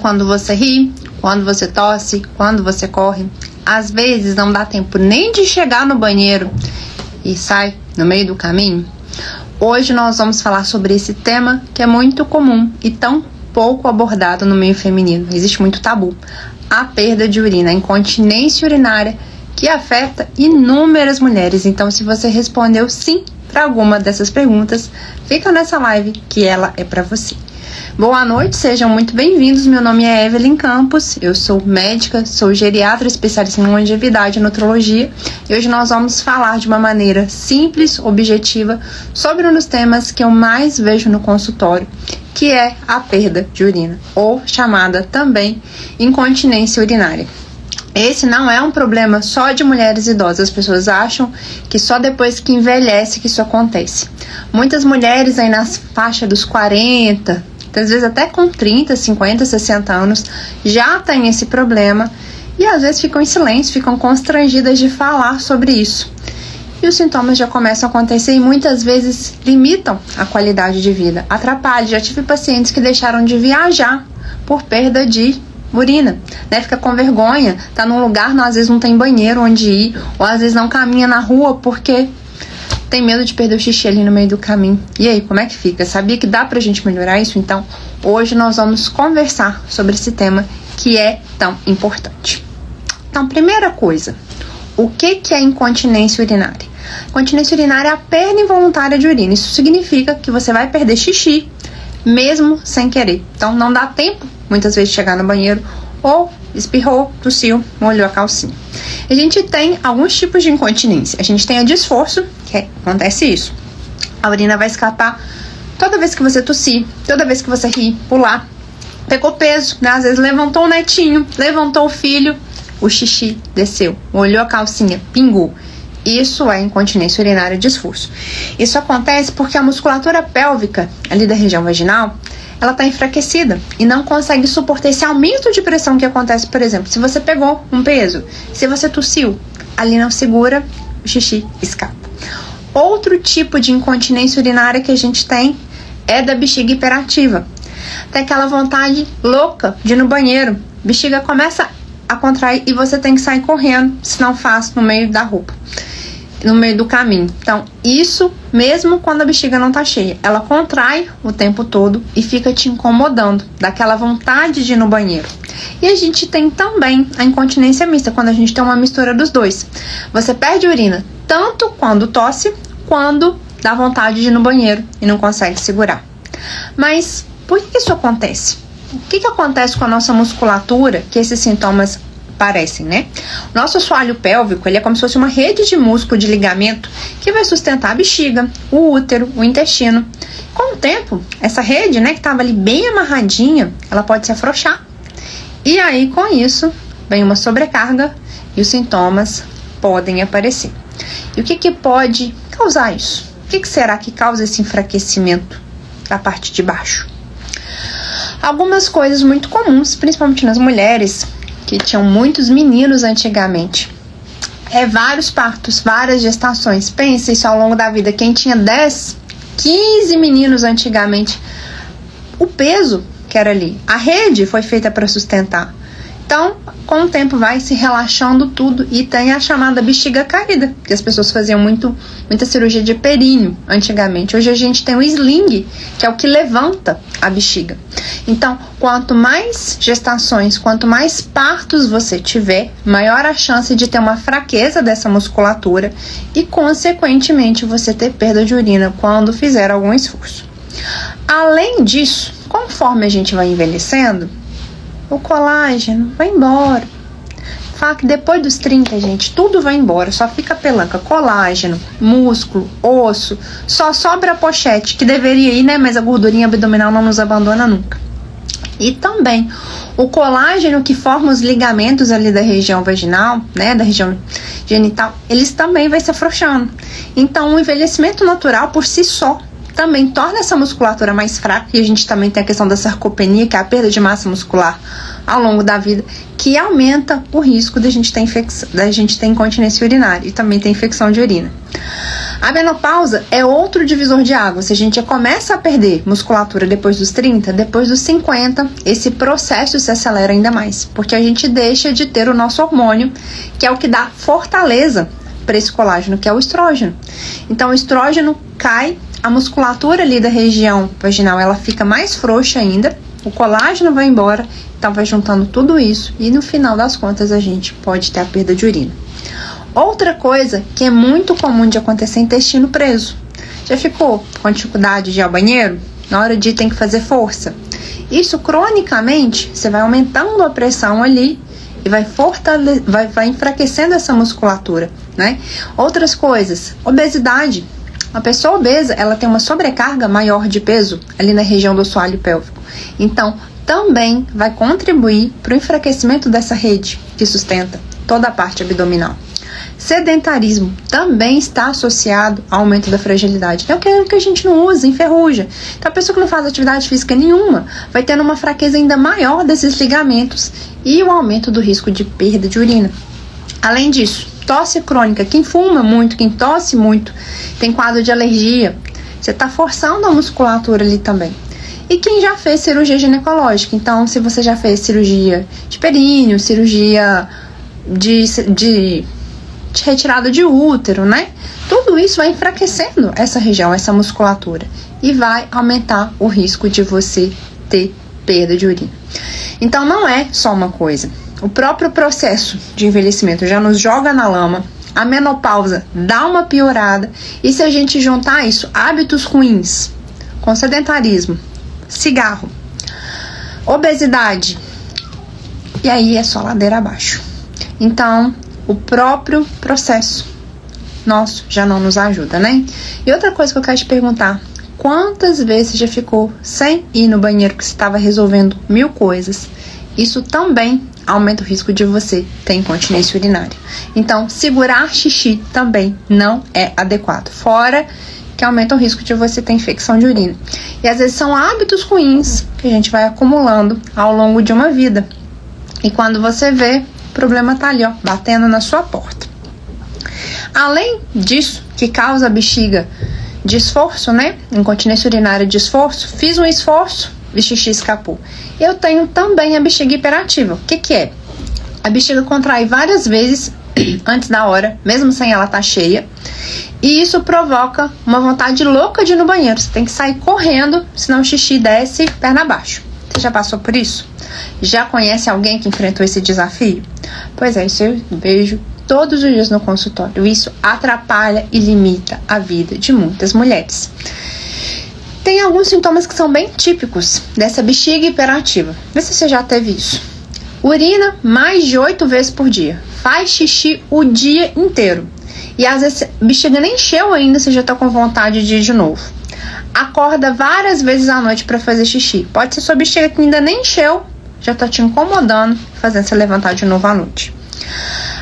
Quando você ri, quando você tosse, quando você corre, às vezes não dá tempo nem de chegar no banheiro e sai no meio do caminho. Hoje nós vamos falar sobre esse tema que é muito comum e tão pouco abordado no meio feminino. Existe muito tabu. A perda de urina, a incontinência urinária, que afeta inúmeras mulheres. Então, se você respondeu sim para alguma dessas perguntas, fica nessa live que ela é para você. Boa noite, sejam muito bem-vindos. Meu nome é Evelyn Campos, eu sou médica, sou geriatra especialista em longevidade e nutrologia e hoje nós vamos falar de uma maneira simples, objetiva, sobre um dos temas que eu mais vejo no consultório, que é a perda de urina, ou chamada também incontinência urinária. Esse não é um problema só de mulheres idosas. As pessoas acham que só depois que envelhece que isso acontece. Muitas mulheres aí na faixa dos 40, às vezes até com 30, 50, 60 anos, já têm esse problema e às vezes ficam em silêncio, ficam constrangidas de falar sobre isso. E os sintomas já começam a acontecer e muitas vezes limitam a qualidade de vida, atrapalham. Já tive pacientes que deixaram de viajar por perda de urina, né? Fica com vergonha, tá num lugar, às vezes não tem banheiro onde ir, ou às vezes não caminha na rua porque tem medo de perder o xixi ali no meio do caminho. E aí, como é que fica? Sabia que dá pra gente melhorar isso? Então, hoje nós vamos conversar sobre esse tema que é tão importante. Então, primeira coisa, o que é incontinência urinária? Incontinência urinária é a perda involuntária de urina. Isso significa que você vai perder xixi, mesmo sem querer. Então, não dá tempo, muitas vezes, de chegar no banheiro, ou espirrou, tossiu, molhou a calcinha. A gente tem alguns tipos de incontinência. A gente tem a de esforço, que acontece isso. A urina vai escapar toda vez que você tossir, toda vez que você rir, pular. Pegou peso, né? Às vezes levantou o netinho, levantou o filho, o xixi desceu, molhou a calcinha, pingou. Isso é incontinência urinária de esforço. Isso acontece porque a musculatura pélvica, ali da região vaginal, ela está enfraquecida e não consegue suportar esse aumento de pressão que acontece, por exemplo, se você pegou um peso, se você tossiu, ali não segura, o xixi escapa. Outro tipo de incontinência urinária que a gente tem é da bexiga hiperativa. Tem aquela vontade louca de ir no banheiro, bexiga começa a contrair e você tem que sair correndo, se não faz no meio da roupa, no meio do caminho. Então, isso mesmo quando a bexiga não tá cheia, ela contrai o tempo todo e fica te incomodando, daquela vontade de ir no banheiro. E a gente tem também a incontinência mista, quando a gente tem uma mistura dos dois. Você perde urina tanto quando tosse, quando dá vontade de ir no banheiro e não consegue segurar. Mas por que isso acontece? O que acontece com a nossa musculatura que esses sintomas parecem, né? O nosso assoalho pélvico, ele é como se fosse uma rede de músculo de ligamento que vai sustentar a bexiga, o útero, o intestino. Com o tempo, essa rede, né, que estava ali bem amarradinha, ela pode se afrouxar. E aí, com isso, vem uma sobrecarga e os sintomas podem aparecer. E o que pode causar isso? O que será que causa esse enfraquecimento da parte de baixo? Algumas coisas muito comuns, principalmente nas mulheres, que tinham muitos meninos antigamente. Vários partos, várias gestações. Pensa isso ao longo da vida. Quem tinha 10, 15 meninos antigamente, o peso que era ali, a rede foi feita para sustentar. Então, com o tempo vai se relaxando tudo e tem a chamada bexiga caída, que as pessoas faziam muita cirurgia de períneo antigamente. Hoje a gente tem o sling, que é o que levanta a bexiga. Então, quanto mais gestações, quanto mais partos você tiver, maior a chance de ter uma fraqueza dessa musculatura e, consequentemente, você ter perda de urina quando fizer algum esforço. Além disso, conforme a gente vai envelhecendo, o colágeno vai embora. Fala que depois dos 30, gente, tudo vai embora, só fica pelanca, colágeno, músculo, osso, só sobra a pochete, que deveria ir, né, mas a gordurinha abdominal não nos abandona nunca. E também o colágeno que forma os ligamentos ali da região vaginal, né, da região genital, eles também vai se afrouxando. Então, o envelhecimento natural por si só também torna essa musculatura mais fraca, e a gente também tem a questão da sarcopenia, que é a perda de massa muscular ao longo da vida, que aumenta o risco da gente ter incontinência urinária e também ter infecção de urina. A menopausa é outro divisor de água. Se a gente já começa a perder musculatura depois dos 30, depois dos 50, esse processo se acelera ainda mais, porque a gente deixa de ter o nosso hormônio, que é o que dá fortaleza para esse colágeno, que é o estrógeno. Então o estrógeno cai, a musculatura ali da região vaginal, ela fica mais frouxa ainda, o colágeno vai embora, então vai juntando tudo isso e no final das contas a gente pode ter a perda de urina. Outra coisa que é muito comum de acontecer é intestino preso. Já ficou com dificuldade de ir ao banheiro? Na hora de ir tem que fazer força. Isso cronicamente, você vai aumentando a pressão ali e vai enfraquecendo essa musculatura, né? Outras coisas, obesidade. A pessoa obesa, ela tem uma sobrecarga maior de peso ali na região do assoalho pélvico. Então, também vai contribuir para o enfraquecimento dessa rede que sustenta toda a parte abdominal. Sedentarismo também está associado ao aumento da fragilidade. É o que a gente não usa, enferruja. Então a pessoa que não faz atividade física nenhuma vai tendo uma fraqueza ainda maior desses ligamentos e o aumento do risco de perda de urina. Além disso, tosse crônica. Quem fuma muito, quem tosse muito, tem quadro de alergia. Você está forçando a musculatura ali também. E quem já fez cirurgia ginecológica. Então, se você já fez cirurgia de períneo, cirurgia de retirada de útero, né? Tudo isso vai enfraquecendo essa região, essa musculatura, e vai aumentar o risco de você ter perda de urina. Então não é só uma coisa. O próprio processo de envelhecimento já nos joga na lama, a menopausa dá uma piorada, e se a gente juntar isso, hábitos ruins, com sedentarismo, cigarro, obesidade, e aí é só ladeira abaixo. Então, o próprio processo nosso já não nos ajuda, né? E outra coisa que eu quero te perguntar, quantas vezes você já ficou sem ir no banheiro porque você estava resolvendo 1000 coisas? Isso também aumenta o risco de você ter incontinência urinária. Então, segurar xixi também não é adequado. Fora que aumenta o risco de você ter infecção de urina. E às vezes são hábitos ruins que a gente vai acumulando ao longo de uma vida. E quando você vê, o problema tá ali, ó, batendo na sua porta. Além disso, que causa a bexiga de esforço, né? Incontinência urinária de esforço, fiz um esforço, o xixi escapou. Eu tenho também a bexiga hiperativa. O que é? A bexiga contrai várias vezes antes da hora, mesmo sem ela estar cheia. E isso provoca uma vontade louca de ir no banheiro. Você tem que sair correndo, senão o xixi desce perna abaixo. Você já passou por isso? Já conhece alguém que enfrentou esse desafio? Pois é, isso eu vejo todos os dias no consultório. Isso atrapalha e limita a vida de muitas mulheres. Tem alguns sintomas que são bem típicos dessa bexiga hiperativa. Vê se você já teve isso. Urina mais de 8 vezes por dia. Faz xixi o dia inteiro. E às vezes a bexiga nem encheu ainda, você já tá com vontade de ir de novo. Acorda várias vezes à noite para fazer xixi. Pode ser sua bexiga que ainda nem encheu, já tá te incomodando, fazendo você levantar de novo à noite.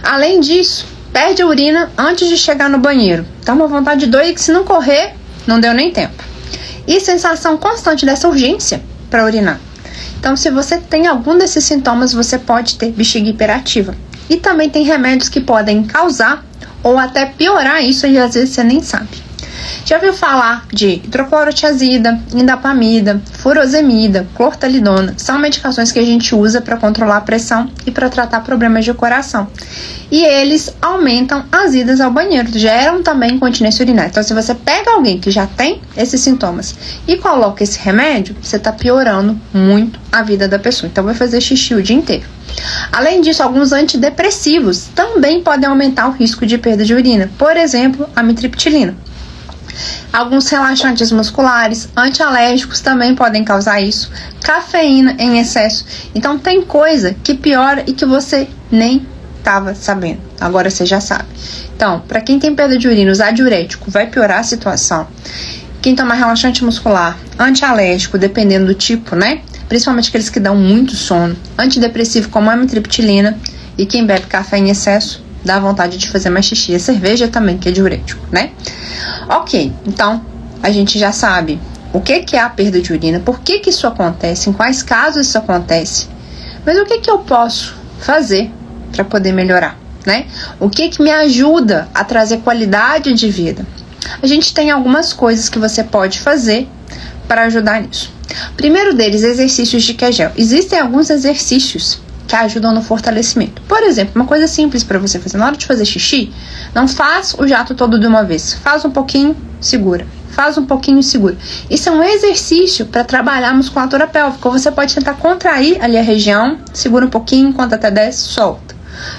Além disso, perde a urina antes de chegar no banheiro. Dá uma vontade doida que se não correr, não deu nem tempo. E sensação constante dessa urgência para urinar. Então, se você tem algum desses sintomas, você pode ter bexiga hiperativa. E também tem remédios que podem causar ou até piorar isso e às vezes você nem sabe. Já ouviu falar de hidroclorotiazida, indapamida, furosemida, clortalidona? São medicações que a gente usa para controlar a pressão e para tratar problemas de coração. E eles aumentam as idas ao banheiro, geram também incontinência urinária. Então, se você pega alguém que já tem esses sintomas e coloca esse remédio, você está piorando muito a vida da pessoa. Então, vai fazer xixi o dia inteiro. Além disso, alguns antidepressivos também podem aumentar o risco de perda de urina. Por exemplo, a amitriptilina. Alguns relaxantes musculares, antialérgicos também podem causar isso. Cafeína em excesso. Então tem coisa que piora e que você nem estava sabendo. Agora você já sabe. Então, para quem tem perda de urina, usar diurético vai piorar a situação. Quem toma relaxante muscular, antialérgico, dependendo do tipo, né? Principalmente aqueles que dão muito sono. Antidepressivo como a amitriptilina. E quem bebe café em excesso, dá vontade de fazer mais xixi. A cerveja também, que é diurético, né? Ok, então a gente já sabe o que é a perda de urina, por que isso acontece, em quais casos isso acontece. Mas o que eu posso fazer para poder melhorar, né? O que me ajuda a trazer qualidade de vida? A gente tem algumas coisas que você pode fazer para ajudar nisso. Primeiro deles, exercícios de Kegel. Existem alguns exercícios que ajudam no fortalecimento. Por exemplo, uma coisa simples para você fazer. Na hora de fazer xixi, não faz o jato todo de uma vez. Faz um pouquinho, segura. Faz um pouquinho, segura. Isso é um exercício para trabalhar a musculatura pélvica. Você pode tentar contrair ali a região, segura um pouquinho, conta até 10, solta.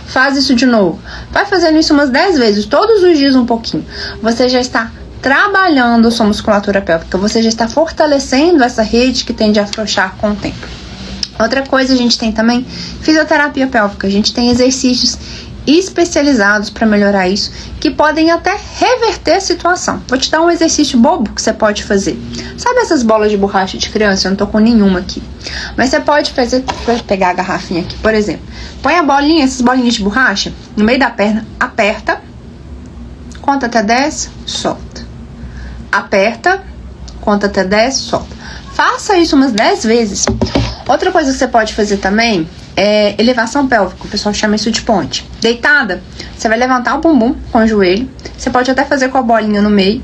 Faz isso de novo. Vai fazendo isso umas 10 vezes, todos os dias um pouquinho. Você já está trabalhando sua musculatura pélvica. Você já está fortalecendo essa rede que tende a afrouxar com o tempo. Outra coisa, a gente tem também fisioterapia pélvica. A gente tem exercícios especializados para melhorar isso, que podem até reverter a situação. Vou te dar um exercício bobo que você pode fazer. Sabe essas bolas de borracha de criança? Eu não tô com nenhuma aqui. Mas você pode fazer, vou pegar a garrafinha aqui, por exemplo. Põe a bolinha, essas bolinhas de borracha, no meio da perna, aperta, conta até 10, solta. Aperta, conta até 10, solta. Faça isso umas 10 vezes. Outra coisa que você pode fazer também é elevação pélvica. O pessoal chama isso de ponte. Deitada, você vai levantar o bumbum com o joelho. Você pode até fazer com a bolinha no meio.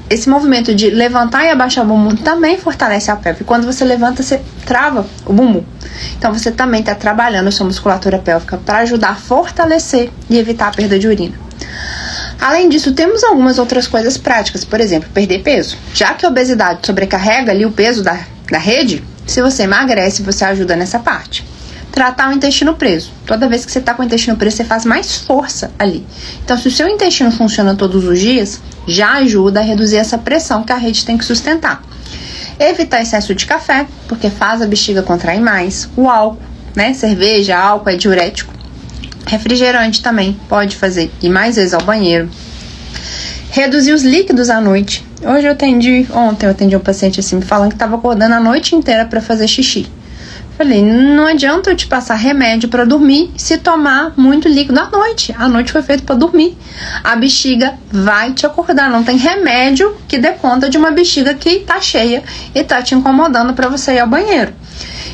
Esse movimento de levantar e abaixar o bumbum também fortalece a pelve. Quando você levanta, você trava o bumbum. Então, você também está trabalhando a sua musculatura pélvica para ajudar a fortalecer e evitar a perda de urina. Além disso, temos algumas outras coisas práticas. Por exemplo, perder peso. Já que a obesidade sobrecarrega ali o peso da rede, se você emagrece, você ajuda nessa parte. Tratar o intestino preso. Toda vez que você está com o intestino preso, você faz mais força ali. Então, se o seu intestino funciona todos os dias, já ajuda a reduzir essa pressão que a rede tem que sustentar. Evitar excesso de café, porque faz a bexiga contrair mais. O álcool, né? Cerveja, álcool é diurético. Refrigerante também pode fazer ir mais vezes ao banheiro. Reduzir os líquidos à noite. Ontem eu atendi um paciente assim, me falando que estava acordando a noite inteira para fazer xixi. Falei, não adianta eu te passar remédio para dormir se tomar muito líquido à noite. A noite foi feita para dormir. A bexiga vai te acordar. Não tem remédio que dê conta de uma bexiga que tá cheia e tá te incomodando para você ir ao banheiro.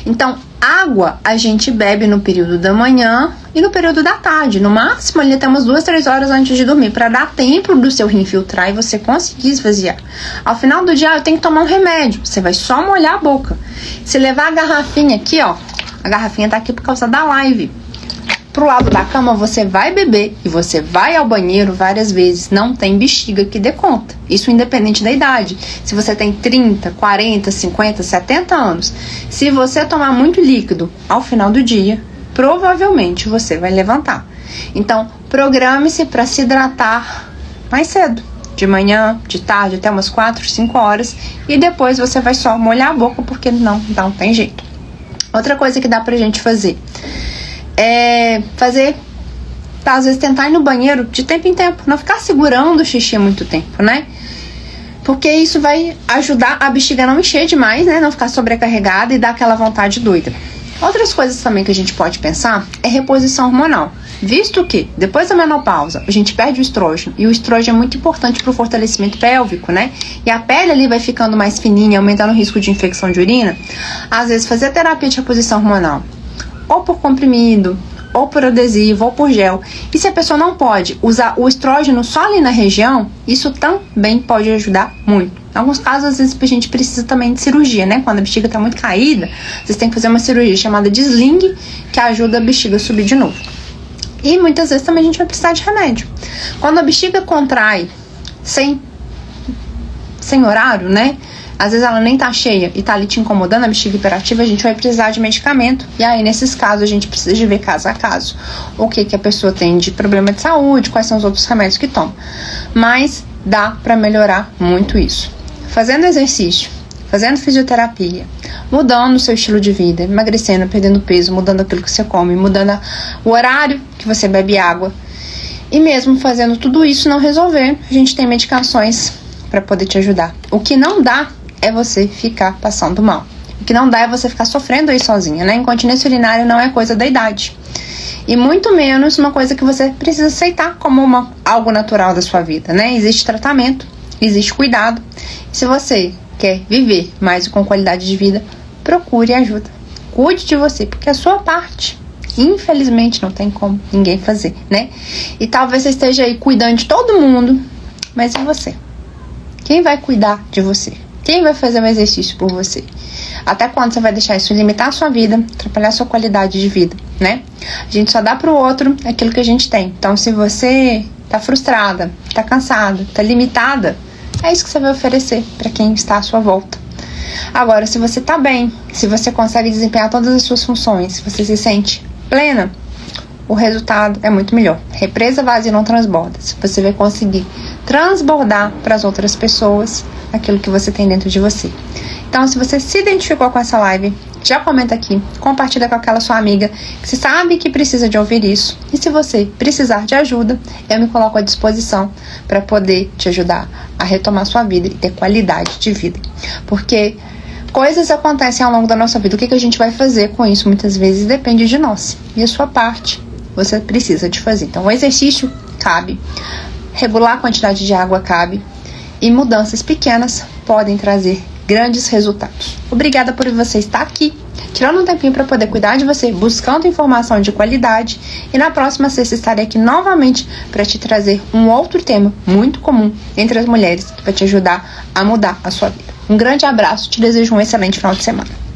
Então, água a gente bebe no período da manhã e no período da tarde. No máximo, ali até umas 2-3 horas antes de dormir, para dar tempo do seu rim filtrar e você conseguir esvaziar. Ao final do dia, eu tenho que tomar um remédio. Você vai só molhar a boca. Se levar a garrafinha aqui, ó, a garrafinha tá aqui por causa da live, pro lado da cama, você vai beber e você vai ao banheiro várias vezes. Não tem bexiga que dê conta. Isso independente da idade. Se você tem 30, 40, 50, 70 anos, se você tomar muito líquido ao final do dia, provavelmente você vai levantar. Então, programe-se para se hidratar mais cedo. De manhã, de tarde, até umas 4, 5 horas. E depois você vai só molhar a boca, porque não tem jeito. Outra coisa que dá pra gente fazer é às vezes tentar ir no banheiro de tempo em tempo, não ficar segurando o xixi muito tempo, né? Porque isso vai ajudar a bexiga a não encher demais, né? Não ficar sobrecarregada e dar aquela vontade doida. Outras coisas também que a gente pode pensar é reposição hormonal. Visto que depois da menopausa a gente perde o estrógeno, e o estrógeno é muito importante para o fortalecimento pélvico, né? E a pele ali vai ficando mais fininha, aumentando o risco de infecção de urina. Às vezes fazer terapia de reposição hormonal, ou por comprimido, ou por adesivo, ou por gel. E se a pessoa não pode usar o estrógeno só ali na região, isso também pode ajudar muito. Em alguns casos, às vezes, a gente precisa também de cirurgia, né? Quando a bexiga está muito caída, vocês têm que fazer uma cirurgia chamada de sling, que ajuda a bexiga a subir de novo. E muitas vezes também a gente vai precisar de remédio. Quando a bexiga contrai sem horário, né? Às vezes ela nem tá cheia e tá ali te incomodando, a bexiga hiperativa, a gente vai precisar de medicamento. E aí, nesses casos, a gente precisa de ver caso a caso o que a pessoa tem de problema de saúde, quais são os outros remédios que toma. Mas dá pra melhorar muito isso. Fazendo exercício, fazendo fisioterapia, mudando o seu estilo de vida, emagrecendo, perdendo peso, mudando aquilo que você come, mudando o horário que você bebe água. E mesmo fazendo tudo isso não resolver, a gente tem medicações para poder te ajudar. O que não dá é você ficar passando mal. O que não dá é você ficar sofrendo aí sozinha, né? Incontinência urinária não é coisa da idade. E muito menos uma coisa que você precisa aceitar como algo natural da sua vida, né? Existe tratamento, existe cuidado. E se você quer viver mais com qualidade de vida, procure ajuda. Cuide de você, porque a sua parte, infelizmente, não tem como ninguém fazer, né? E talvez você esteja aí cuidando de todo mundo, mas e você? Quem vai cuidar de você? Quem vai fazer o exercício por você? Até quando você vai deixar isso limitar a sua vida, atrapalhar a sua qualidade de vida, né? A gente só dá pro outro aquilo que a gente tem. Então, se você tá frustrada, tá cansada, tá limitada, é isso que você vai oferecer para quem está à sua volta. Agora, se você tá bem, se você consegue desempenhar todas as suas funções, se você se sente plena, o resultado é muito melhor. Represa vazia não transborda. Se você vai conseguir transbordar para as outras pessoas aquilo que você tem dentro de você. Então, se você se identificou com essa live, já comenta aqui, compartilha com aquela sua amiga que você sabe que precisa de ouvir isso. E se você precisar de ajuda, eu me coloco à disposição para poder te ajudar a retomar sua vida e ter qualidade de vida. Porque coisas acontecem ao longo da nossa vida. O que a gente vai fazer com isso muitas vezes depende de nós. E a sua parte você precisa de fazer. Então, o exercício cabe, regular a quantidade de água cabe, e mudanças pequenas podem trazer grandes resultados. Obrigada por você estar aqui, tirando um tempinho para poder cuidar de você, buscando informação de qualidade, e na próxima sexta estarei aqui novamente para te trazer um outro tema muito comum entre as mulheres que vai te ajudar a mudar a sua vida. Um grande abraço, te desejo um excelente final de semana.